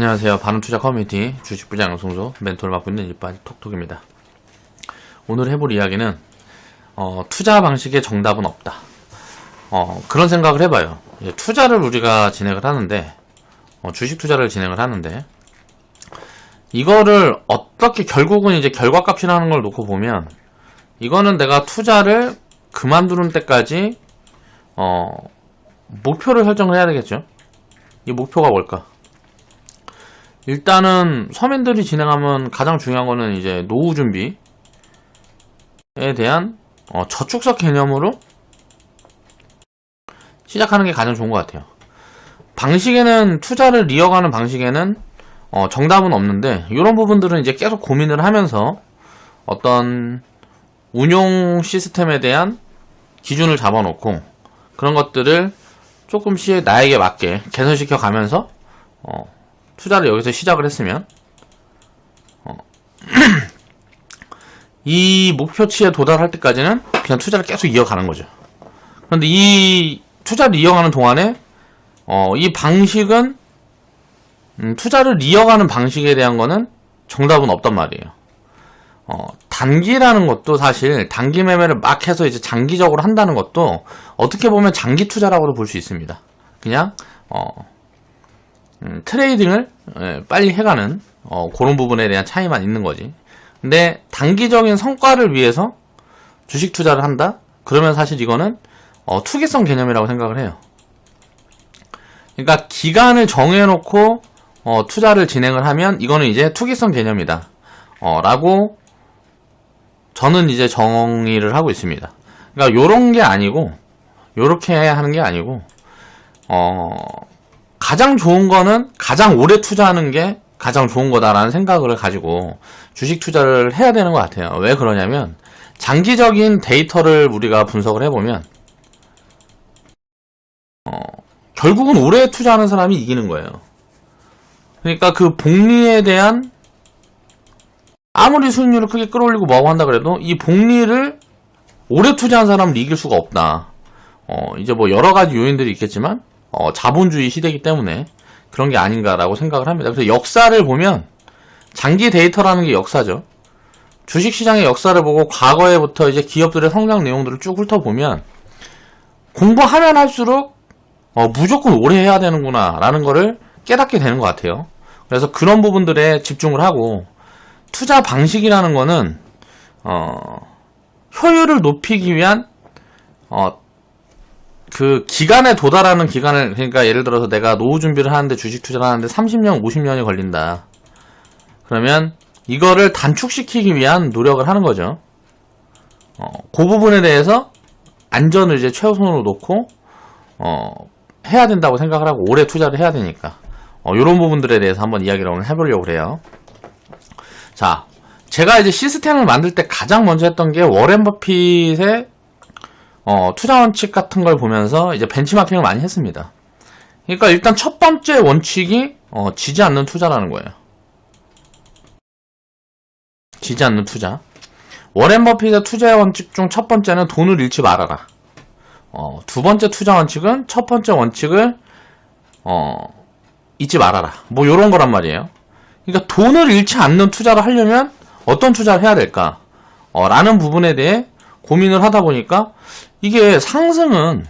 안녕하세요. 바른투자 커뮤니티 주식부장 양성소 멘토를 맡고 있는 일반 톡톡입니다. 오늘 해볼 이야기는 투자 방식의 정답은 없다. 그런 생각을 해봐요. 투자를 우리가 진행을 하는데 주식 투자를 진행을 하는데 이거를 어떻게 결국은 이제 결과값이라는 걸 놓고 보면 이거는 내가 투자를 그만두는 때까지 목표를 설정을 해야 되겠죠. 이 목표가 뭘까? 일단은 서민들이 진행하면 가장 중요한 거는 이제 노후 준비에 대한 저축적 개념으로 시작하는 게 가장 좋은 것 같아요. 방식에는 투자를 이어가는 방식에는 정답은 없는데 이런 부분들은 이제 계속 고민을 하면서 어떤 운용 시스템에 대한 기준을 잡아놓고 그런 것들을 조금씩 나에게 맞게 개선시켜 가면서 투자를 여기서 시작을 했으면 이 목표치에 도달할 때까지는 그냥 투자를 계속 이어가는 거죠. 그런데 이 투자를 이어가는 동안에 이 방식은 투자를 이어가는 방식에 대한 거는 정답은 없단 말이에요. 단기라는 것도 사실 단기 매매를 막 해서 이제 장기적으로 한다는 것도 어떻게 보면 장기 투자라고도 볼 수 있습니다. 그냥 트레이딩을 빨리 해가는 그런 부분에 대한 차이만 있는 거지. 근데 단기적인 성과를 위해서 주식 투자를 한다? 그러면 사실 이거는 투기성 개념이라고 생각을 해요. 그러니까 기간을 정해놓고 투자를 진행을 하면 이거는 이제 투기성 개념이다 라고 저는 이제 정의를 하고 있습니다. 그러니까 요런 게 아니고 요렇게 하는 게 아니고 가장 좋은 거는 가장 오래 투자하는 게 가장 좋은 거다라는 생각을 가지고 주식 투자를 해야 되는 것 같아요. 왜 그러냐면 장기적인 데이터를 우리가 분석을 해보면 결국은 오래 투자하는 사람이 이기는 거예요. 그러니까 그 복리에 대한 아무리 수익률을 크게 끌어올리고 뭐하고 한다 그래도 이 복리를 오래 투자한 사람은 이길 수가 없다. 이제 뭐 여러 가지 요인들이 있겠지만 자본주의 시대이기 때문에 그런 게 아닌가라고 생각을 합니다. 그래서 역사를 보면 장기 데이터라는 게 역사죠. 주식시장의 역사를 보고 과거에부터 이제 기업들의 성장 내용들을 쭉 훑어보면 공부하면 할수록 무조건 오래 해야 되는구나 라는 거를 깨닫게 되는 것 같아요. 그래서 그런 부분들에 집중을 하고 투자 방식이라는 거는 효율을 높이기 위한 그 기간에 도달하는 기간을, 그러니까 예를 들어서 내가 노후 준비를 하는데 주식 투자를 하는데 30년, 50년이 걸린다. 그러면 이거를 단축시키기 위한 노력을 하는 거죠. 그 부분에 대해서 안전을 이제 최우선으로 놓고 해야 된다고 생각을 하고 오래 투자를 해야 되니까 이런 부분들에 대해서 한번 이야기를 오늘 해보려고 그래요. 자, 제가 이제 시스템을 만들 때 가장 먼저 했던 게 워렌 버핏의 투자 원칙 같은 걸 보면서 이제 벤치마킹을 많이 했습니다. 그러니까 일단 첫 번째 원칙이 지지 않는 투자라는 거예요. 지지 않는 투자. 워렌 버핏의 투자 원칙 중 첫 번째는 돈을 잃지 말아라. 두 번째 투자 원칙은 첫 번째 원칙을 잊지 말아라. 뭐 요런 거란 말이에요. 그러니까 돈을 잃지 않는 투자를 하려면 어떤 투자를 해야 될까? 라는 부분에 대해 고민을 하다 보니까 이게 상승은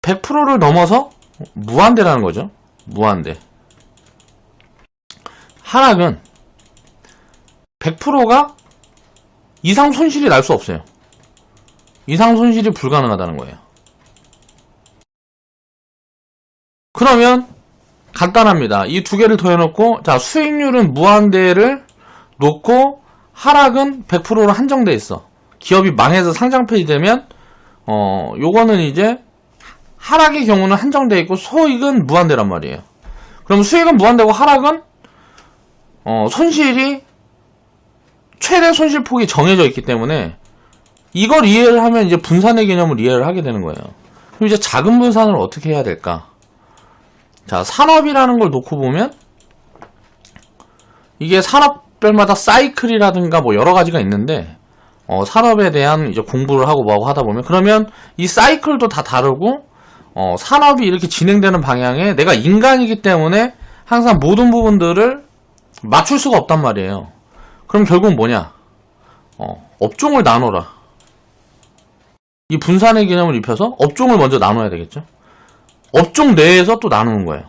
100%를 넘어서 무한대라는 거죠. 무한대. 하락은 100%가 이상 손실이 날 수 없어요. 이상 손실이 불가능하다는 거예요. 그러면 간단합니다. 이 두 개를 더해놓고 자, 수익률은 무한대를 놓고 하락은 100%로 한정돼 있어. 기업이 망해서 상장 폐지되면 요거는 이제 하락의 경우는 한정돼 있고 소익은 무한대란 말이에요. 그럼 수익은 무한대고 하락은 손실이 최대 손실폭이 정해져 있기 때문에 이걸 이해를 하면 이제 분산의 개념을 이해를 하게 되는 거예요. 그럼 이제 자금 분산을 어떻게 해야 될까? 자, 산업이라는 걸 놓고 보면 이게 산업별마다 사이클이라든가 뭐 여러 가지가 있는데 산업에 대한 이제 공부를 하고 뭐하고 하다 보면 그러면 이 사이클도 다 다르고 산업이 이렇게 진행되는 방향에 내가 인간이기 때문에 항상 모든 부분들을 맞출 수가 없단 말이에요. 그럼 결국은 뭐냐? 업종을 나눠라. 이 분산의 개념을 입혀서 업종을 먼저 나눠야 되겠죠. 업종 내에서 또 나누는 거예요.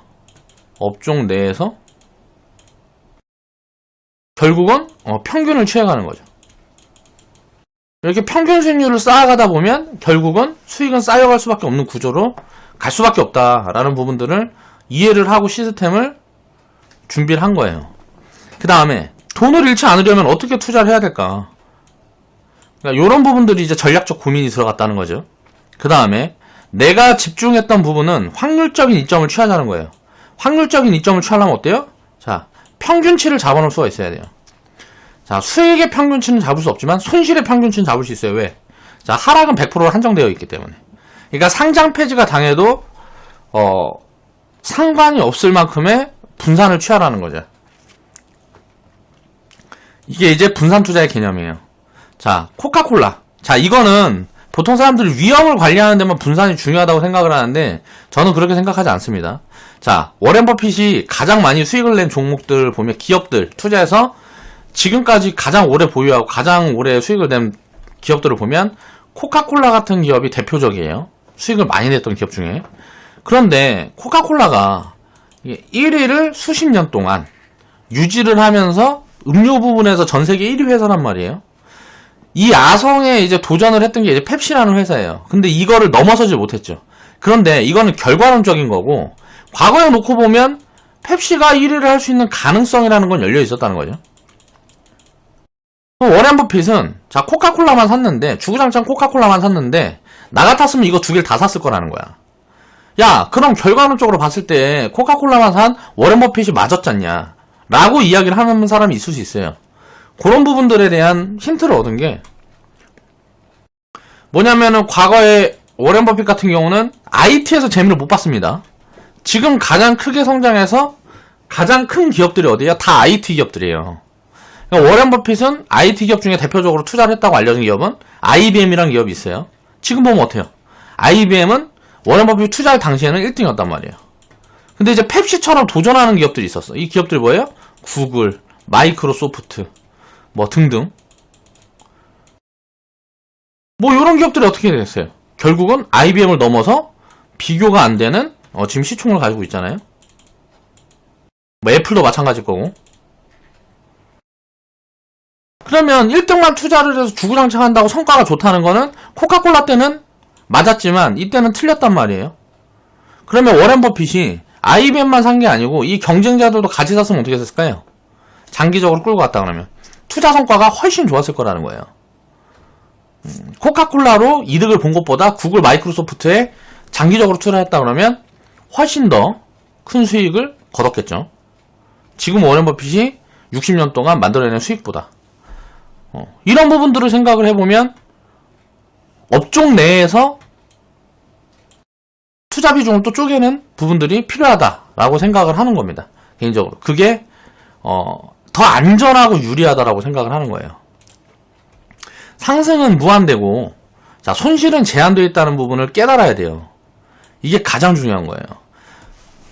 업종 내에서 결국은 평균을 취해가는 거죠. 이렇게 평균 수익률을 쌓아가다 보면 결국은 수익은 쌓여갈 수밖에 없는 구조로 갈 수밖에 없다라는 부분들을 이해를 하고 시스템을 준비를 한 거예요. 그 다음에 돈을 잃지 않으려면 어떻게 투자를 해야 될까? 그러니까 이런 부분들이 이제 전략적 고민이 들어갔다는 거죠. 그 다음에 내가 집중했던 부분은 확률적인 이점을 취하자는 거예요. 확률적인 이점을 취하려면 어때요? 자, 평균치를 잡아놓을 수가 있어야 돼요. 자, 수익의 평균치는 잡을 수 없지만 손실의 평균치는 잡을 수 있어요. 왜? 자, 하락은 100%로 한정되어 있기 때문에. 그러니까 상장 폐지가 당해도 상관이 없을 만큼의 분산을 취하라는 거죠. 이게 이제 분산 투자의 개념이에요. 자, 코카콜라. 자, 이거는 보통 사람들이 위험을 관리하는 데만 분산이 중요하다고 생각을 하는데 저는 그렇게 생각하지 않습니다. 자, 워렌 버핏이 가장 많이 수익을 낸 종목들 보면 기업들 투자해서 지금까지 가장 오래 보유하고 가장 오래 수익을 낸 기업들을 보면 코카콜라 같은 기업이 대표적이에요. 수익을 많이 냈던 기업 중에. 그런데 코카콜라가 1위를 수십 년 동안 유지를 하면서 음료 부분에서 전 세계 1위 회사란 말이에요. 이 아성에 이제 도전을 했던 게 이제 펩시라는 회사예요. 근데 이거를 넘어서지 못했죠. 그런데 이거는 결과론적인 거고, 과거에 놓고 보면 펩시가 1위를 할 수 있는 가능성이라는 건 열려 있었다는 거죠. 워렌 버핏은 자, 코카콜라만 샀는데, 주구장창 코카콜라만 샀는데 나 같았으면 이거 두 개를 다 샀을 거라는 거야. 야, 그럼 결과론적으로 봤을 때 코카콜라만 산 워렌 버핏이 맞았잖냐 라고 이야기를 하는 사람이 있을 수 있어요. 그런 부분들에 대한 힌트를 얻은 게 뭐냐면은, 과거에 워렌 버핏 같은 경우는 IT에서 재미를 못 봤습니다. 지금 가장 크게 성장해서 가장 큰 기업들이 어디야? 다 IT 기업들이에요. 그러니까 워렌 버핏은 IT 기업 중에 대표적으로 투자를 했다고 알려진 기업은 IBM이라는 기업이 있어요. 지금 보면 어때요? IBM은 워렌 버핏 투자할 당시에는 1등이었단 말이에요. 근데 이제 펩시처럼 도전하는 기업들이 있었어. 이 기업들이 뭐예요? 구글, 마이크로소프트, 뭐 등등. 뭐 이런 기업들이 어떻게 됐어요? 결국은 IBM을 넘어서 비교가 안 되는 지금 시총을 가지고 있잖아요. 뭐 애플도 마찬가지일 거고. 그러면 1등만 투자를 해서 주구장창 한다고 성과가 좋다는 거는 코카콜라 때는 맞았지만 이때는 틀렸단 말이에요. 그러면 워렌 버핏이 IBM만 산 게 아니고 이 경쟁자들도 같이 샀으면 어떻게 됐을까요? 장기적으로 끌고 갔다 그러면 투자 성과가 훨씬 좋았을 거라는 거예요. 코카콜라로 이득을 본 것보다 구글, 마이크로소프트에 장기적으로 투자했다 그러면 훨씬 더 큰 수익을 거뒀겠죠. 지금 워렌 버핏이 60년 동안 만들어낸 수익보다. 이런 부분들을 생각을 해보면 업종 내에서 투자 비중을 또 쪼개는 부분들이 필요하다라고 생각을 하는 겁니다. 개인적으로. 그게 더 안전하고 유리하다라고 생각을 하는 거예요. 상승은 무한대고, 자, 손실은 제한되어 있다는 부분을 깨달아야 돼요. 이게 가장 중요한 거예요.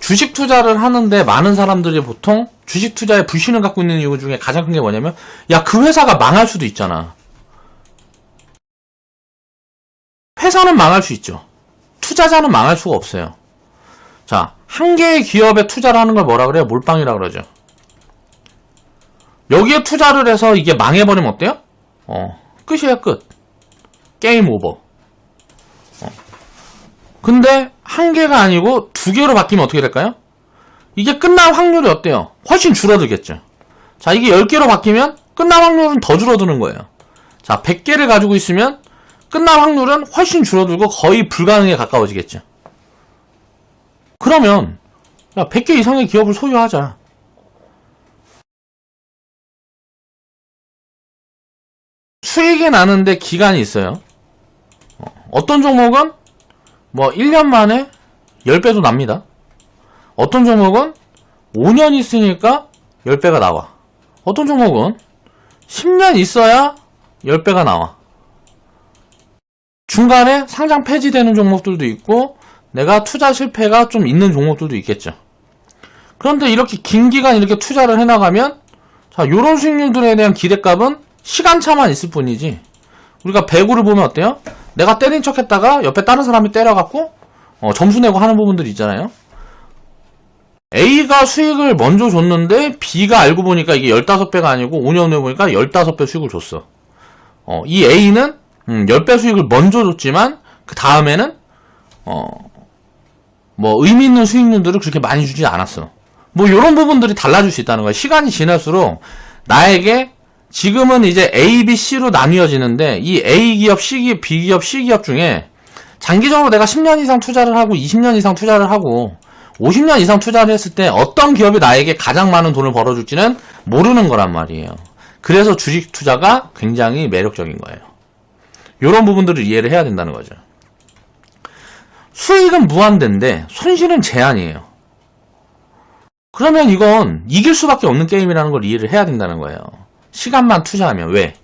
주식 투자를 하는데 많은 사람들이 보통 주식 투자에 불신을 갖고 있는 이유 중에 가장 큰 게 뭐냐면, 야, 그 회사가 망할 수도 있잖아. 회사는 망할 수 있죠. 투자자는 망할 수가 없어요. 자, 한 개의 기업에 투자를 하는 걸 뭐라 그래요? 몰빵이라 그러죠. 여기에 투자를 해서 이게 망해버리면 어때요? 끝이에요, 끝. 게임 오버. 근데 한 개가 아니고 두 개로 바뀌면 어떻게 될까요? 이게 끝날 확률이 어때요? 훨씬 줄어들겠죠. 자, 이게 10개로 바뀌면 끝날 확률은 더 줄어드는 거예요. 자, 100개를 가지고 있으면 끝날 확률은 훨씬 줄어들고 거의 불가능에 가까워지겠죠. 그러면 야, 100개 이상의 기업을 소유하자. 수익이 나는데 기간이 있어요. 어떤 종목은 뭐 1년 만에 10배도 납니다. 어떤 종목은 5년 있으니까 10배가 나와. 어떤 종목은 10년 있어야 10배가 나와. 중간에 상장 폐지되는 종목들도 있고 내가 투자 실패가 좀 있는 종목들도 있겠죠. 그런데 이렇게 긴 기간 이렇게 투자를 해나가면 자, 요런 수익률들에 대한 기대값은 시간차만 있을 뿐이지. 우리가 배구를 보면 어때요? 내가 때린 척 했다가 옆에 다른 사람이 때려갖고 점수 내고 하는 부분들이 있잖아요. A가 수익을 먼저 줬는데 B가 알고 보니까 이게 15배가 아니고 5년 후에 보니까 15배 수익을 줬어. 이 A는 10배 수익을 먼저 줬지만 그 다음에는 뭐 의미 있는 수익률들을 그렇게 많이 주지 않았어. 뭐 이런 부분들이 달라질 수 있다는 거야. 시간이 지날수록 나에게 지금은 이제 A, B, C로 나뉘어지는데 이 A 기업, C 기업, B 기업, C 기업 중에 장기적으로 내가 10년 이상 투자를 하고 20년 이상 투자를 하고 50년 이상 투자를 했을 때 어떤 기업이 나에게 가장 많은 돈을 벌어줄지는 모르는 거란 말이에요. 그래서 주식 투자가 굉장히 매력적인 거예요. 이런 부분들을 이해를 해야 된다는 거죠. 수익은 무한대인데 손실은 제한이에요. 그러면 이건 이길 수밖에 없는 게임이라는 걸 이해를 해야 된다는 거예요. 시간만 투자하면. 왜?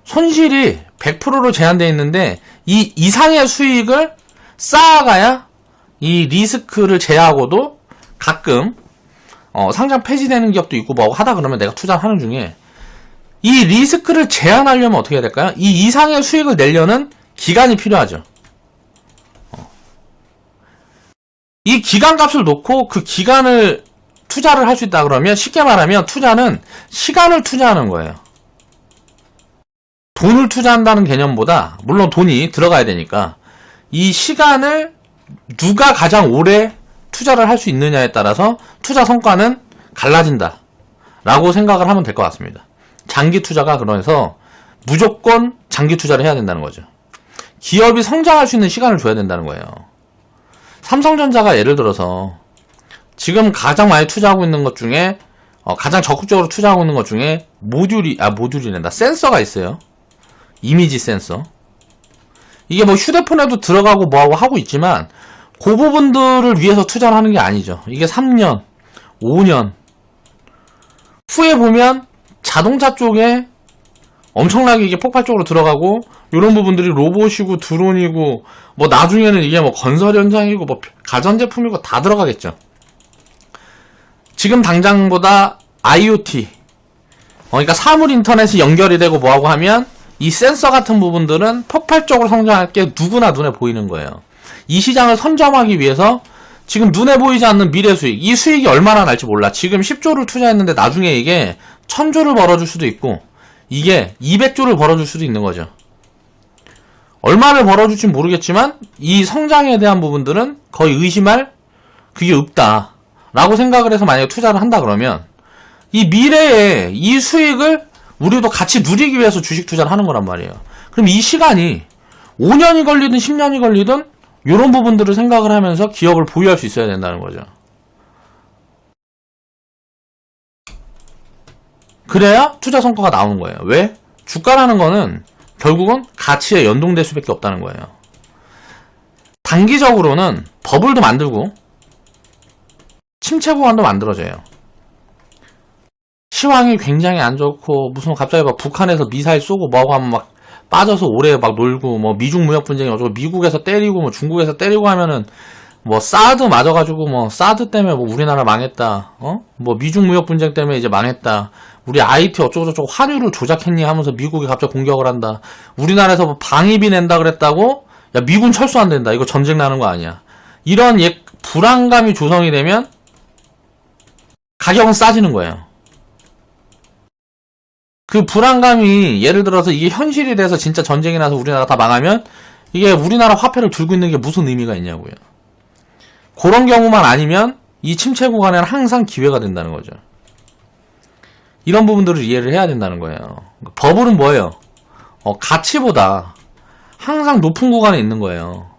손실이 100%로 제한되어 있는데 이 이상의 수익을 쌓아가야 이 리스크를 제하고도 가끔 상장 폐지되는 기업도 있고 뭐하고 하다 그러면 내가 투자하는 중에 이 리스크를 제한하려면 어떻게 해야 될까요? 이 이상의 수익을 내려는 기간이 필요하죠. 이 기간값을 놓고 그 기간을 투자를 할 수 있다 그러면 쉽게 말하면 투자는 시간을 투자하는 거예요. 돈을 투자한다는 개념보다 물론 돈이 들어가야 되니까 이 시간을 누가 가장 오래 투자를 할 수 있느냐에 따라서 투자 성과는 갈라진다 라고 생각을 하면 될 것 같습니다. 장기 투자가 그래서 무조건 장기 투자를 해야 된다는 거죠. 기업이 성장할 수 있는 시간을 줘야 된다는 거예요. 삼성전자가 예를 들어서 지금 가장 많이 투자하고 있는 것 중에 가장 적극적으로 투자하고 있는 것 중에 모듈이란다. 센서가 있어요. 이미지 센서. 이게 뭐 휴대폰에도 들어가고 뭐하고 하고 있지만 그 부분들을 위해서 투자를 하는 게 아니죠. 이게 3년, 5년 후에 보면 자동차 쪽에 엄청나게 이게 폭발적으로 들어가고 이런 부분들이 로봇이고 드론이고 뭐 나중에는 이게 뭐 건설 현장이고 뭐 가전제품이고 다 들어가겠죠. 지금 당장보다 IoT 그러니까 사물 인터넷이 연결이 되고 뭐하고 하면 이 센서 같은 부분들은 폭발적으로 성장할 게 누구나 눈에 보이는 거예요. 이 시장을 선점하기 위해서 지금 눈에 보이지 않는 미래 수익, 이 수익이 얼마나 날지 몰라. 지금 10조를 투자했는데 나중에 이게 1000조를 벌어줄 수도 있고 이게 200조를 벌어줄 수도 있는 거죠. 얼마를 벌어줄지 모르겠지만 이 성장에 대한 부분들은 거의 의심할 그게 없다 라고 생각을 해서 만약에 투자를 한다 그러면 이 미래에 이 수익을 우리도 같이 누리기 위해서 주식 투자를 하는 거란 말이에요. 그럼 이 시간이 5년이 걸리든 10년이 걸리든 이런 부분들을 생각을 하면서 기업을 보유할 수 있어야 된다는 거죠. 그래야 투자 성과가 나오는 거예요. 왜? 주가라는 거는 결국은 가치에 연동될 수밖에 없다는 거예요. 단기적으로는 버블도 만들고 침체 구간도 만들어져요. 시황이 굉장히 안 좋고 무슨 갑자기 막 북한에서 미사일 쏘고 뭐하고 하면 막 빠져서 오래 막 놀고 뭐 미중 무역 분쟁이 어쩌고 미국에서 때리고 뭐 중국에서 때리고 하면은 뭐 사드 맞아가지고 뭐 사드 때문에 뭐 우리나라 망했다. 뭐 미중 무역 분쟁 때문에 이제 망했다. 우리 IT 어쩌고저쩌고 환율을 조작했니 하면서 미국이 갑자기 공격을 한다. 우리나라에서 뭐 방위비 낸다 그랬다고 야 미군 철수 안 된다. 이거 전쟁 나는 거 아니야. 이런 불안감이 조성이 되면 가격은 싸지는 거예요. 그 불안감이 예를 들어서 이게 현실이 돼서 진짜 전쟁이 나서 우리나라 다 망하면 이게 우리나라 화폐를 들고 있는 게 무슨 의미가 있냐고요. 그런 경우만 아니면 이 침체 구간에는 항상 기회가 된다는 거죠. 이런 부분들을 이해를 해야 된다는 거예요. 버블은 뭐예요? 가치보다 항상 높은 구간에 있는 거예요.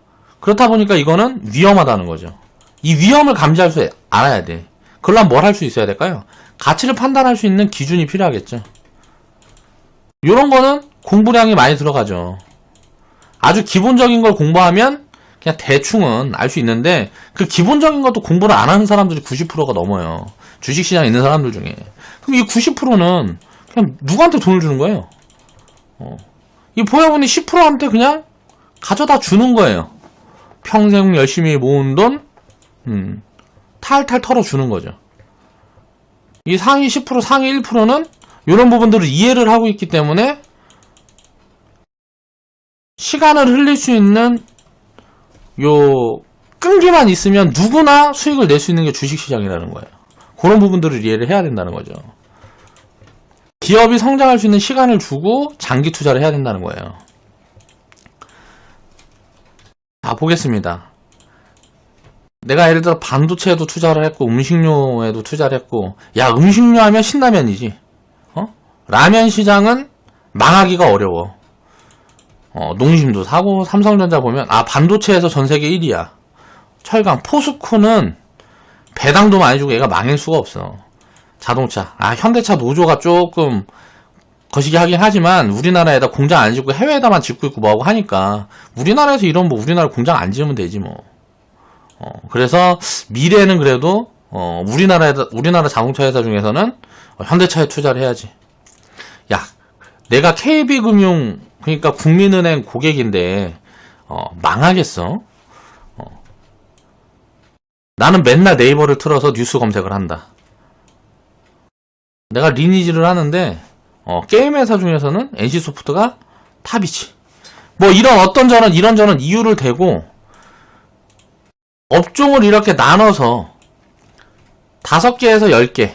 그렇다 보니까 이거는 위험하다는 거죠. 이 위험을 감지할 줄 알아야 돼. 그러려면 뭘 할 수 있어야 될까요? 가치를 판단할 수 있는 기준이 필요하겠죠. 요런 거는 공부량이 많이 들어가죠. 아주 기본적인 걸 공부하면 그냥 대충은 알 수 있는데 그 기본적인 것도 공부를 안 하는 사람들이 90%가 넘어요. 주식시장에 있는 사람들 중에. 그럼 이 90%는 그냥 누구한테 돈을 주는 거예요? 이 보여보니 10%한테 그냥 가져다 주는 거예요. 평생 열심히 모은 돈, 탈탈 털어주는 거죠. 이 상위 10%, 상위 1%는 이런 부분들을 이해를 하고 있기 때문에 시간을 흘릴 수 있는 요 끈기만 있으면 누구나 수익을 낼 수 있는 게 주식시장이라는 거예요. 그런 부분들을 이해를 해야 된다는 거죠. 기업이 성장할 수 있는 시간을 주고 장기 투자를 해야 된다는 거예요. 자, 보겠습니다. 내가 예를 들어 반도체에도 투자를 했고 음식료에도 투자를 했고, 야, 음식료 하면 신라면이지. 라면 시장은 망하기가 어려워. 농심도 사고, 삼성전자 보면 반도체에서 전세계 1위야. 철강, 포스코는 배당도 많이 주고 얘가 망할 수가 없어. 자동차, 현대차 노조가 조금 거시기 하긴 하지만 우리나라에다 공장 안 짓고 해외에다만 짓고 있고 뭐하고 하니까 우리나라에서 이런 우리나라 공장 안 지으면 되지 뭐. 그래서 미래는 그래도 우리나라 자동차 회사 중에서는 현대차에 투자를 해야지. 야, 내가 KB금융, 그러니까 국민은행 고객인데 망하겠어? 나는 맨날 네이버를 틀어서 뉴스 검색을 한다. 내가 리니지를 하는데 게임 회사 중에서는 NC소프트가 탑이지. 뭐 이런저런 이유를 대고 업종을 이렇게 나눠서 5개에서 10개,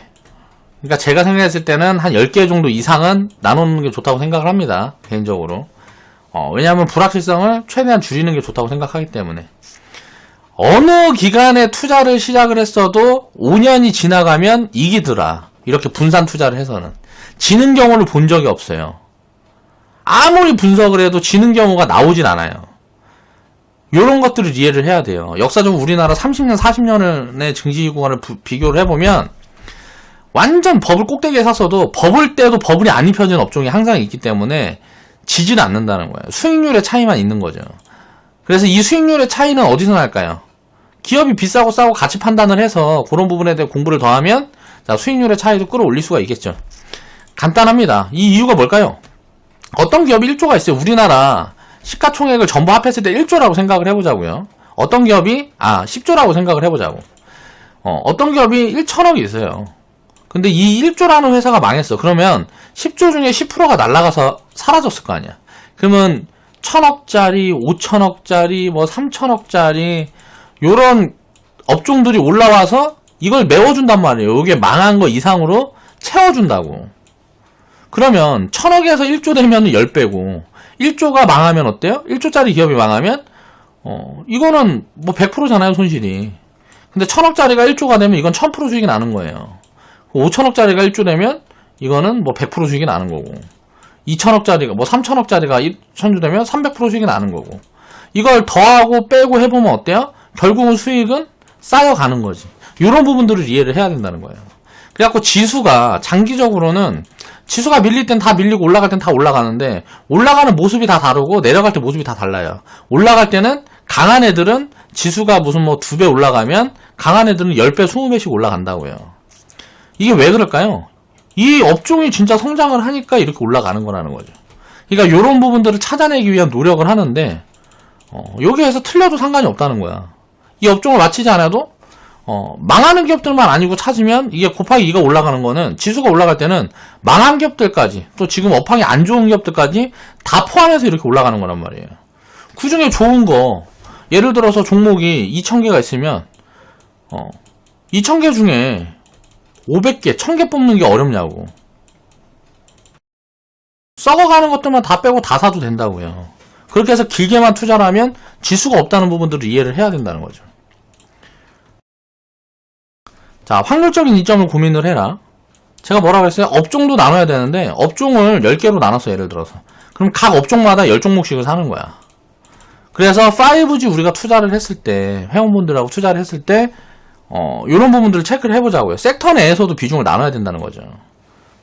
그러니까 제가 생각했을 때는 한 10개 정도 이상은 나누는 게 좋다고 생각을 합니다. 개인적으로. 왜냐하면 불확실성을 최대한 줄이는 게 좋다고 생각하기 때문에. 어느 기간에 투자를 시작을 했어도 5년이 지나가면 이기더라. 이렇게 분산 투자를 해서는. 지는 경우를 본 적이 없어요. 아무리 분석을 해도 지는 경우가 나오진 않아요. 요런 것들을 이해를 해야 돼요. 역사적으로 우리나라 30년, 40년의 증시 구간을 비교를 해보면 완전 버블 꼭대기에 샀어도 버블 때도 버블이 안 입혀지는 업종이 항상 있기 때문에 지지는 않는다는 거예요. 수익률의 차이만 있는 거죠. 그래서 이 수익률의 차이는 어디서 날까요? 기업이 비싸고 싸고 가치 판단을 해서 그런 부분에 대해 공부를 더하면 자, 수익률의 차이도 끌어올릴 수가 있겠죠. 간단합니다. 이 이유가 뭘까요? 어떤 기업이 1조가 있어요. 우리나라 시가총액을 전부 합했을 때 1조라고 생각을 해보자고요. 어떤 기업이 10조라고 생각을 해보자고. 어떤 기업이 1천억이 있어요. 근데 이 1조라는 회사가 망했어. 그러면 10조 중에 10%가 날아가서 사라졌을 거 아니야. 그러면 1,000억짜리, 5천억짜리, 뭐 3천억짜리 요런 업종들이 올라와서 이걸 메워준단 말이에요. 이게 망한 거 이상으로 채워준다고. 그러면 1,000억에서 1조 되면 10배고 1조가 망하면 어때요? 1조짜리 기업이 망하면 이거는 뭐 100%잖아요, 손실이. 근데 1,000억짜리가 1조가 되면 이건 1000% 수익이 나는 거예요. 5천억짜리가 1조 되면 이거는 뭐 100% 수익이 나는 거고, 2천억짜리가 뭐 3천억짜리가 1000조 되면 300% 수익이 나는 거고, 이걸 더하고 빼고 해보면 어때요? 결국은 수익은 쌓여가는 거지. 이런 부분들을 이해를 해야 된다는 거예요. 그래갖고 지수가 장기적으로는 지수가 밀릴 땐 다 밀리고 올라갈 땐 다 올라가는데 올라가는 모습이 다 다르고 내려갈 때 모습이 다 달라요. 올라갈 때는 강한 애들은 지수가 무슨 뭐 2배 올라가면 강한 애들은 10배, 20배씩 올라간다고요. 이게 왜 그럴까요? 이 업종이 진짜 성장을 하니까 이렇게 올라가는 거라는 거죠. 그러니까 이런 부분들을 찾아내기 위한 노력을 하는데 여기에서 틀려도 상관이 없다는 거야. 이 업종을 맞히지 않아도 망하는 기업들만 아니고 찾으면 이게 곱하기 2가 올라가는 거는 지수가 올라갈 때는 망한 기업들까지 또 지금 업황이 안 좋은 기업들까지 다 포함해서 이렇게 올라가는 거란 말이에요. 그 중에 좋은 거 예를 들어서 종목이 2,000개가 있으면 2,000개 중에 500개, 1000개 뽑는 게 어렵냐고. 썩어가는 것들만 다 빼고 다 사도 된다고요. 그렇게 해서 길게만 투자를 하면 지수가 없다는 부분들을 이해를 해야 된다는 거죠. 자, 확률적인 이점을 고민을 해라. 제가 뭐라고 했어요? 업종도 나눠야 되는데 업종을 10개로 나눴어, 예를 들어서. 그럼 각 업종마다 10종목씩을 사는 거야. 그래서 5G 우리가 투자를 했을 때, 회원분들하고 투자를 했을 때 이런 부분들을 체크를 해보자고요. 섹터 내에서도 비중을 나눠야 된다는 거죠.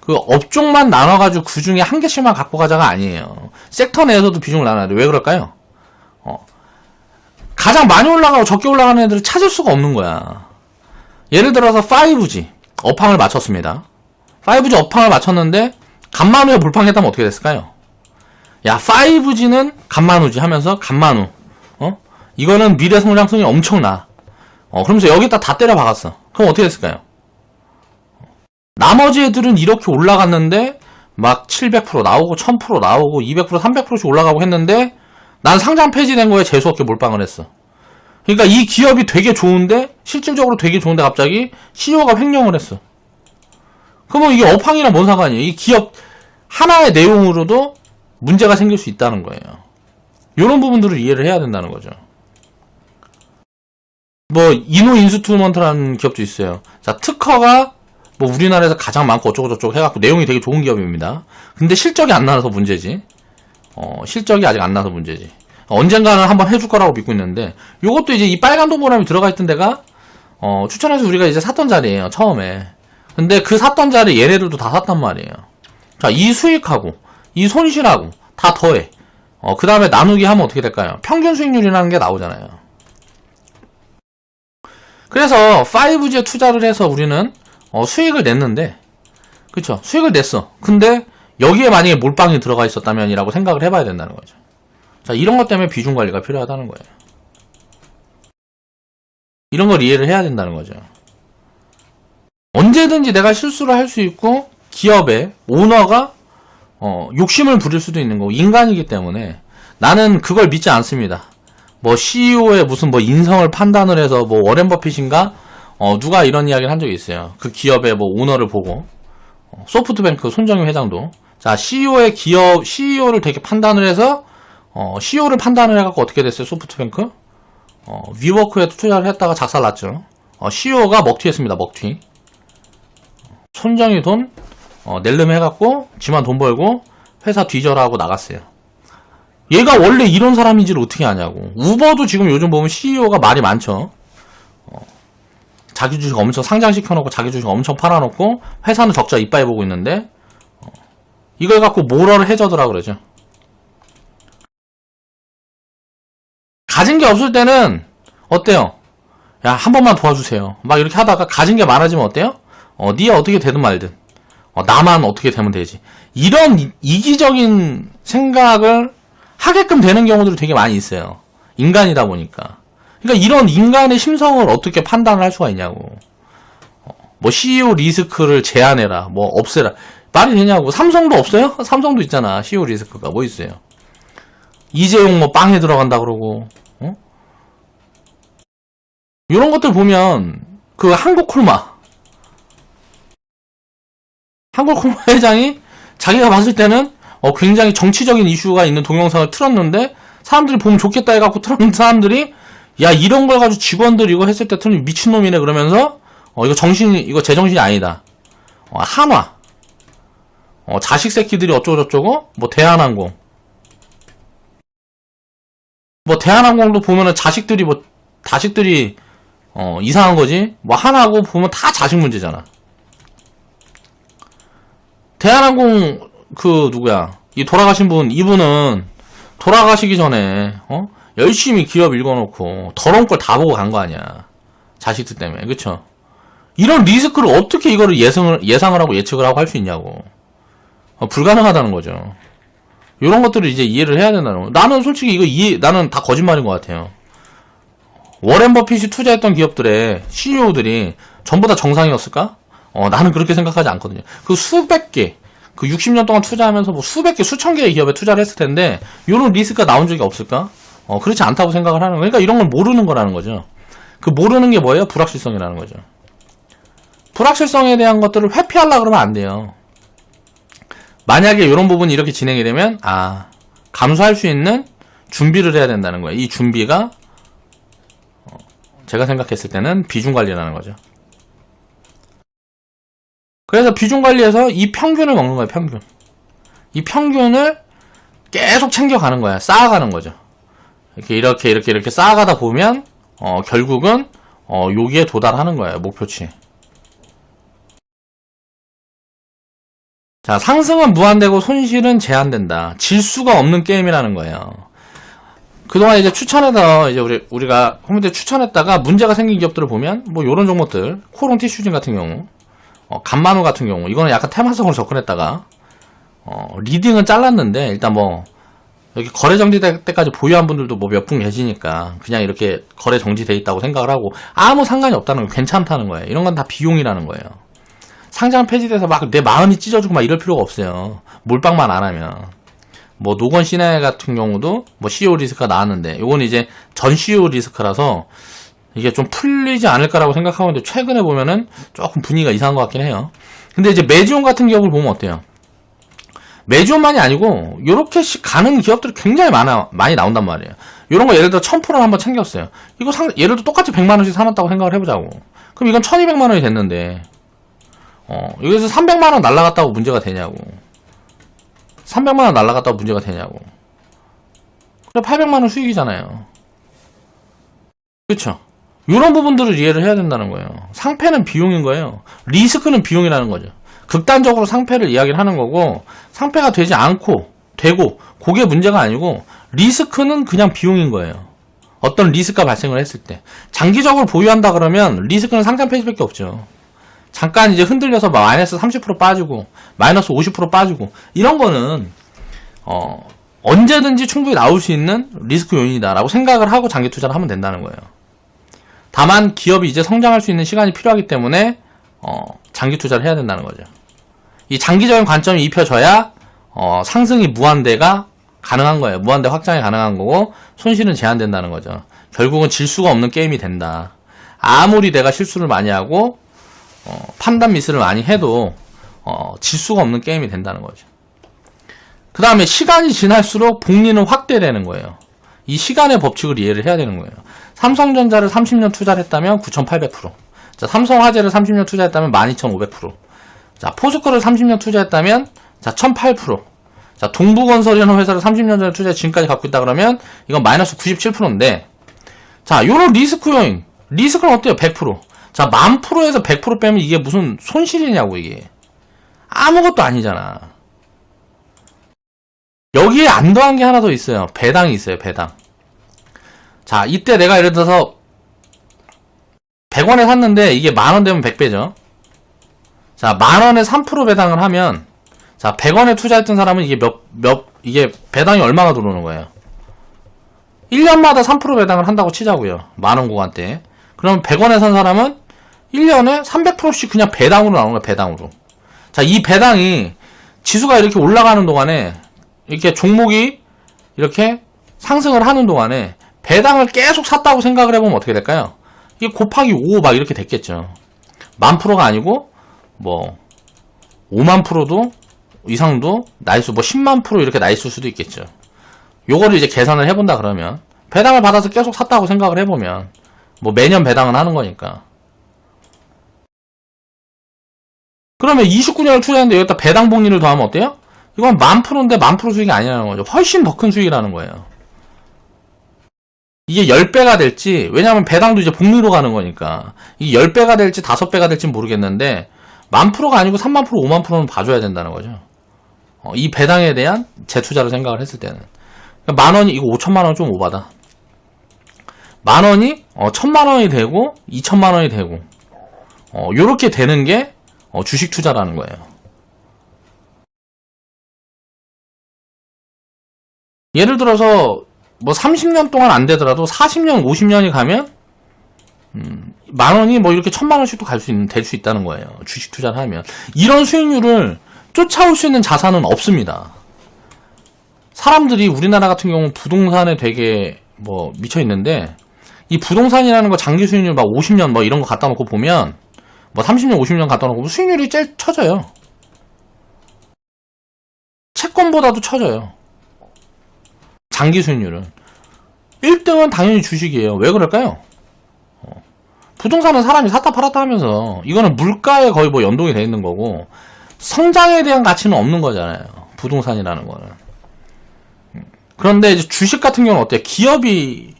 그 업종만 나눠가지고 그 중에 한 개씩만 갖고 가자가 아니에요. 섹터 내에서도 비중을 나눠야 돼. 왜 그럴까요? 가장 많이 올라가고 적게 올라가는 애들을 찾을 수가 없는 거야. 예를 들어서 5G 업황을 맞췄습니다. 5G 업황을 맞췄는데 간만후에 몰빵했다면 어떻게 됐을까요? 야, 5G는 간만후지 하면서 간만후. 이거는 미래 성장성이 엄청나. 그러면서 여기다 다 때려 박았어. 그럼 어떻게 됐을까요? 나머지 애들은 이렇게 올라갔는데 막 700% 나오고 1000% 나오고 200% 300%씩 올라가고 했는데 난 상장 폐지된 거에 재수없게 몰빵을 했어. 그러니까 이 기업이 되게 좋은데 실질적으로 되게 좋은데 갑자기 CEO가 횡령을 했어. 그러면 이게 업황이랑 뭔 상관이에요? 이 기업 하나의 내용으로도 문제가 생길 수 있다는 거예요. 이런 부분들을 이해를 해야 된다는 거죠. 뭐 이노 인스트루먼트라는 기업도 있어요. 자, 특허가 뭐 우리나라에서 가장 많고 어쩌고저쩌고 해갖고 내용이 되게 좋은 기업입니다. 근데 실적이 안 나서 문제지. 실적이 아직 안 나서 문제지. 언젠가는 한번 해줄 거라고 믿고 있는데, 요것도 이제 이 빨간 동그라미 들어가 있던 데가 추천해서 우리가 이제 샀던 자리예요, 처음에. 근데 그 샀던 자리 얘네들도 다 샀단 말이에요. 자, 이 수익하고 이 손실하고 다 더해. 그 다음에 나누기 하면 어떻게 될까요? 평균 수익률이라는 게 나오잖아요. 그래서 5G에 투자를 해서 우리는 수익을 냈는데, 그쵸? 수익을 냈어. 근데 여기에 만약에 몰빵이 들어가 있었다면이라고 생각을 해봐야 된다는 거죠. 자, 이런 것 때문에 비중 관리가 필요하다는 거예요. 이런 걸 이해를 해야 된다는 거죠. 언제든지 내가 실수를 할 수 있고 기업의 오너가 욕심을 부릴 수도 있는 거고 인간이기 때문에 나는 그걸 믿지 않습니다. 뭐 CEO의 무슨 뭐 인성을 판단을 해서 뭐 워렌 버핏인가 누가 이런 이야기를 한 적이 있어요. 그 기업의 뭐 오너를 보고 소프트뱅크 손정희 회장도 자 CEO를 되게 판단을 해서 CEO를 판단을 해갖고 어떻게 됐어요? 소프트뱅크 위워크에 투자를 했다가 작살났죠. CEO가 먹튀했습니다. 먹튀. 손정희 돈 낼름 해갖고 지만 돈 벌고 회사 뒤져라 하고 나갔어요. 얘가 원래 이런 사람인지를 어떻게 아냐고. 우버도 지금 요즘 보면 CEO가 말이 많죠. 자기 주식 엄청 상장시켜놓고 자기 주식 엄청 팔아놓고 회사는 적자 이빠이 보고 있는데 이걸 갖고 모러를 해저더라 그러죠. 가진 게 없을 때는 어때요? 야, 한 번만 도와주세요. 막 이렇게 하다가 가진 게 많아지면 어때요? 니가 어떻게 되든 말든 나만 어떻게 되면 되지. 이런 이기적인 생각을 하게끔 되는 경우들이 되게 많이 있어요. 인간이다 보니까. 그러니까 이런 인간의 심성을 어떻게 판단을 할 수가 있냐고. 뭐 CEO 리스크를 제한해라. 뭐 없애라. 말이 되냐고. 삼성도 없어요? 삼성도 있잖아. CEO 리스크가 뭐 있어요. 이재용 뭐 빵에 들어간다 그러고. 이런 것들 보면 그 한국콜마 회장이 자기가 봤을 때는 굉장히 정치적인 이슈가 있는 동영상을 틀었는데 사람들이 보면 좋겠다 해갖고 틀었는 사람들이 야 이런 걸 가지고 직원들 이거 했을 때 틀면 미친놈이네 그러면서 이거 제정신이 아니다. 한화 자식 새끼들이 어쩌고저쩌고 뭐 대한항공 뭐 대한항공도 보면은 자식들이 이상한 거지. 뭐 하나고 보면 다 자식 문제잖아. 대한항공 누구야? 이 돌아가신 분, 이분은 돌아가시기 전에 열심히 기업 읽어놓고 더러운 걸 다 보고 간 거 아니야. 자식들 때문에, 그쵸? 이런 리스크를 어떻게 이거를 예상을 하고 예측을 하고 할 수 있냐고. 불가능하다는 거죠. 이런 것들을 이제 이해를 해야 된다는 거. 나는 솔직히 나는 다 거짓말인 것 같아요. 워렌 버핏이 투자했던 기업들의 CEO들이 전부 다 정상이었을까? 나는 그렇게 생각하지 않거든요. 그 수백 개, 그 60년 동안 투자하면서 뭐 수백 개, 수천 개의 기업에 투자를 했을 텐데, 이런 리스크가 나온 적이 없을까? 그렇지 않다고 생각을 하는 거예요. 그러니까 이런 걸 모르는 거라는 거죠. 그 모르는 게 뭐예요? 불확실성이라는 거죠. 불확실성에 대한 것들을 회피하려고 그러면 안 돼요. 만약에 이런 부분이 이렇게 진행이 되면, 감수할 수 있는 준비를 해야 된다는 거예요. 이 준비가, 제가 생각했을 때는 비중 관리라는 거죠. 그래서 비중 관리해서 이 평균을 먹는 거예요, 평균. 이 평균을 계속 챙겨가는 거야. 쌓아가는 거죠. 이렇게 쌓아가다 보면, 결국은, 여기에 도달하는 거예요, 목표치. 자, 상승은 무한되고 손실은 제한된다. 질 수가 없는 게임이라는 거예요. 그동안 이제 추천해서, 이제 우리가 홈페이지 추천했다가 문제가 생긴 기업들을 보면, 뭐, 요런 종목들, 코롱 티슈진 같은 경우, 간만우 같은 경우, 이거는 약간 테마성으로 접근했다가, 리딩은 잘랐는데, 일단 뭐, 여기 거래 정지될 때까지 보유한 분들도 뭐 몇 분 계시니까 그냥 이렇게 거래 정지돼 있다고 생각을 하고 아무 상관이 없다는 거, 괜찮다는 거예요. 이런 건 다 비용이라는 거예요. 상장 폐지돼서 막 내 마음이 찢어지고 막 이럴 필요가 없어요. 몰빵만 안 하면. 뭐 노건 시내 같은 경우도 뭐 CEO 리스크가 나왔는데 요건 이제 전 CEO 리스크라서 이게 좀 풀리지 않을까라고 생각하고 있는데 최근에 보면은 조금 분위기가 이상한 것 같긴 해요. 근데 이제 메지온 같은 기업을 보면 어때요? 메지온만이 아니고 요렇게 가는 기업들이 굉장히 많이 나온단 말이에요. 요런 거 예를 들어 1000%를 한번 챙겼어요. 이거 예를 들어 똑같이 100만원씩 사놨다고 생각을 해보자고. 그럼 이건 1200만원이 됐는데 여기서 300만원 날라갔다고 문제가 되냐고. 300만원 날라갔다고 문제가 되냐고. 그래 800만원 수익이잖아요. 그쵸? 요런 부분들을 이해를 해야 된다는 거예요. 상패는 비용인 거예요. 리스크는 비용이라는 거죠. 극단적으로 상패를 이야기를 하는 거고 상패가 되지 않고 되고 그게 문제가 아니고 리스크는 그냥 비용인 거예요. 어떤 리스크가 발생을 했을 때 장기적으로 보유한다 그러면 리스크는 상장 폐지밖에 없죠. 잠깐 이제 흔들려서 마이너스 30% 빠지고 마이너스 50% 빠지고 이런 거는 언제든지 충분히 나올 수 있는 리스크 요인이다라고 생각을 하고 장기 투자를 하면 된다는 거예요. 다만 기업이 이제 성장할 수 있는 시간이 필요하기 때문에 장기 투자를 해야 된다는 거죠. 이 장기적인 관점이 입혀져야 상승이 무한대가 가능한 거예요. 무한대 확장이 가능한 거고 손실은 제한된다는 거죠. 결국은 질 수가 없는 게임이 된다. 아무리 내가 실수를 많이 하고 판단 미스를 많이 해도 질 수가 없는 게임이 된다는 거죠. 그 다음에 시간이 지날수록 복리는 확대되는 거예요. 이 시간의 법칙을 이해를 해야 되는 거예요. 삼성전자를 30년 투자를 했다면 9800%. 자, 삼성화재를 30년 투자했다면 12500%. 자, 포스코를 30년 투자했다면 자, 1008%. 자, 동부건설이라는 회사를 30년 전에 투자해 지금까지 갖고 있다 그러면 이건 마이너스 97%인데 자, 요런 리스크 요인. 리스크는 어때요? 100%. 자, 10,000%에서 100% 빼면 이게 무슨 손실이냐고 이게. 아무것도 아니잖아. 여기에 안 더한 게 하나 더 있어요. 배당이 있어요. 배당. 자, 이때 내가 예를 들어서 100원에 샀는데 이게 만원 되면 100배죠. 자, 만원에 3% 배당을 하면 자, 100원에 투자했던 사람은 이게 이게 배당이 얼마가 들어오는 거예요? 1년마다 3% 배당을 한다고 치자고요. 만원 구간 때. 그럼 100원에 산 사람은 1년에 300%씩 그냥 배당으로 나오는 거예요. 배당으로. 자, 이 배당이 지수가 이렇게 올라가는 동안에 이렇게 종목이 이렇게 상승을 하는 동안에 배당을 계속 샀다고 생각을 해보면 어떻게 될까요? 이게 곱하기 5 막 이렇게 됐겠죠. 10,000%가 아니고 뭐 50,000%도 이상도 나있을 뭐 100,000% 이렇게 나있을 수도 있겠죠. 요거를 이제 계산을 해본다 그러면 배당을 받아서 계속 샀다고 생각을 해보면 뭐 매년 배당은 하는 거니까. 그러면 29년을 투자했는데 여기다 배당 복리를 더하면 어때요? 이건 10,000%인데 10,000% 수익이 아니라는 거죠. 훨씬 더 큰 수익이라는 거예요. 이게 10배가 될지, 왜냐하면 배당도 이제 복리로 가는 거니까 이게 10배가 될지 5배가 될지 모르겠는데 10,000%가 아니고 30,000%, 50,000%는 봐줘야 된다는 거죠. 이 배당에 대한 재투자를 생각을 했을 때는. 그러니까 만원이 이거 5천만원 좀 오바다. 만원이 1,000만원이 되고 2,000만원이 되고 요렇게 되는 게 주식 투자라는 거예요. 예를 들어서 뭐 30년 동안 안 되더라도 40년, 50년이 가면 만원이 뭐 이렇게 1,000만원씩도 될 수 있다는 거예요. 주식 투자를 하면. 이런 수익률을 쫓아올 수 있는 자산은 없습니다. 사람들이 우리나라 같은 경우는 부동산에 되게 뭐 미쳐 있는데 이 부동산이라는 거 장기 수익률 막 50년 뭐 이런 거 갖다 놓고 보면 뭐 30년, 50년 갖다 놓고 수익률이 제일 처져요. 채권보다도 처져요. 장기 수익률은. 1등은 당연히 주식이에요. 왜 그럴까요? 부동산은 사람이 샀다 팔았다 하면서 이거는 물가에 거의 뭐 연동이 돼 있는 거고 성장에 대한 가치는 없는 거잖아요. 부동산이라는 거는. 그런데 이제 주식 같은 경우는 어때요? 기업이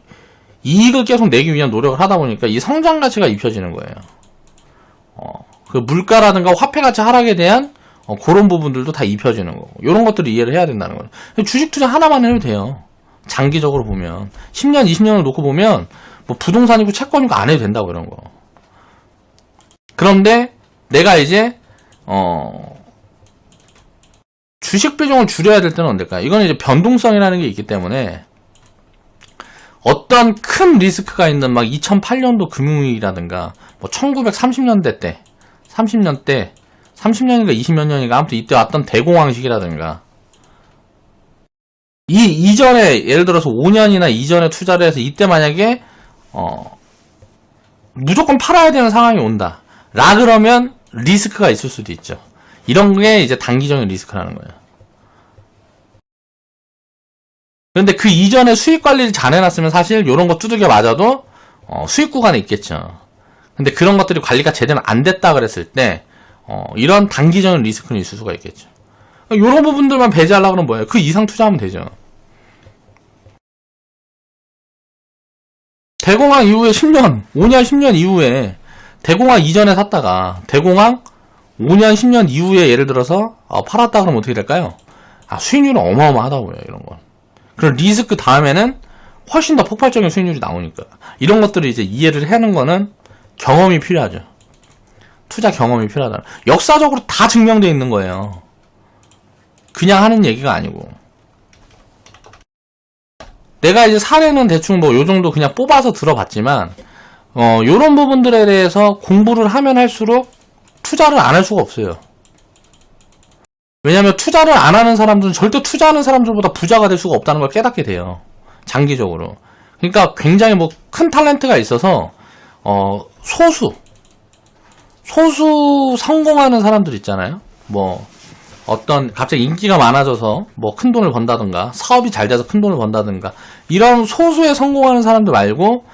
이익을 계속 내기 위한 노력을 하다 보니까 이 성장 가치가 입혀지는 거예요. 그 물가라든가 화폐 가치 하락에 대한 그런 부분들도 다 입혀지는 거고 이런 것들을 이해를 해야 된다는 거예요. 주식 투자 하나만 해도 돼요. 장기적으로 보면 10년, 20년을 놓고 보면 뭐 부동산이고 채권이고 안 해도 된다고 이런 거. 그런데 내가 이제 주식 비중을 줄여야 될 때는 언제일까요? 이건 이제 변동성이라는 게 있기 때문에 어떤 큰 리스크가 있는 막 2008년도 금융위기라든가 뭐 1930년대 때 30년대 30년인가 20몇 년인가 아무튼 이때 왔던 대공황 시기라든가 이 이전에 예를 들어서 5년이나 이전에 투자를 해서 이때 만약에 무조건 팔아야 되는 상황이 온다 라 그러면 리스크가 있을 수도 있죠. 이런 게 이제 단기적인 리스크라는 거예요. 그런데 그 이전에 수익 관리를 잘 해놨으면 사실 이런 거 두들겨 맞아도 수익 구간에 있겠죠. 근데 그런 것들이 관리가 제대로 안 됐다 그랬을 때 이런 단기적인 리스크는 있을 수가 있겠죠. 이런 부분들만 배제하려고 그러면 뭐예요? 그 이상 투자하면 되죠. 대공황 이후에 10년, 5년, 10년 이후에 대공황 이전에 샀다가 대공황 5년, 10년 이후에 예를 들어서 팔았다 그러면 어떻게 될까요? 수익률은 어마어마하다고요. 이런 건. 그럼 리스크 다음에는 훨씬 더 폭발적인 수익률이 나오니까 이런 것들을 이제 이해를 하는 거는 경험이 필요하죠. 투자 경험이 필요하다. 역사적으로 다 증명되어 있는 거예요. 그냥 하는 얘기가 아니고. 내가 이제 사례는 대충 뭐 요 정도 그냥 뽑아서 들어봤지만 요런 부분들에 대해서 공부를 하면 할수록 투자를 안 할 수가 없어요. 왜냐면 투자를 안 하는 사람들은 절대 투자하는 사람들보다 부자가 될 수가 없다는 걸 깨닫게 돼요. 장기적으로. 그러니까 굉장히 뭐 큰 탤런트가 있어서 소수 성공하는 사람들 있잖아요. 뭐 어떤 갑자기 인기가 많아져서 뭐 큰 돈을 번다든가 사업이 잘 돼서 큰 돈을 번다든가 이런 소수의 성공하는 사람들 말고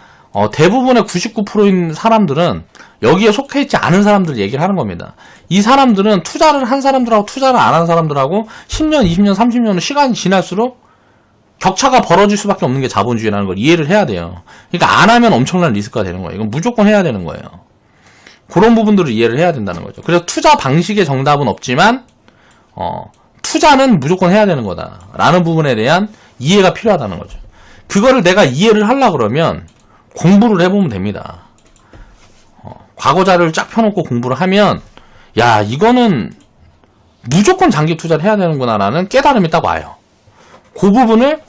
대부분의 99%인 사람들은 여기에 속해 있지 않은 사람들 얘기를 하는 겁니다. 이 사람들은 투자를 한 사람들하고 투자를 안 한 사람들하고 10년, 20년, 30년 시간이 지날수록 격차가 벌어질 수밖에 없는 게 자본주의라는 걸 이해를 해야 돼요. 그러니까 안 하면 엄청난 리스크가 되는 거예요. 이건 무조건 해야 되는 거예요. 그런 부분들을 이해를 해야 된다는 거죠. 그래서 투자 방식의 정답은 없지만 투자는 무조건 해야 되는 거다 라는 부분에 대한 이해가 필요하다는 거죠. 그거를 내가 이해를 하려고 그러면 공부를 해보면 됩니다. 과거 자료를 쫙 펴놓고 공부를 하면 야 이거는 무조건 장기 투자를 해야 되는구나 라는 깨달음이 딱 와요. 그 부분을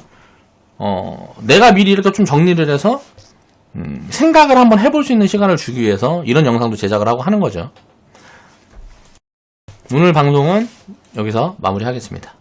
내가 미리 이렇게 좀 정리를 해서 생각을 한번 해볼 수 있는 시간을 주기 위해서 이런 영상도 제작을 하고 하는 거죠. 오늘 방송은 여기서 마무리하겠습니다.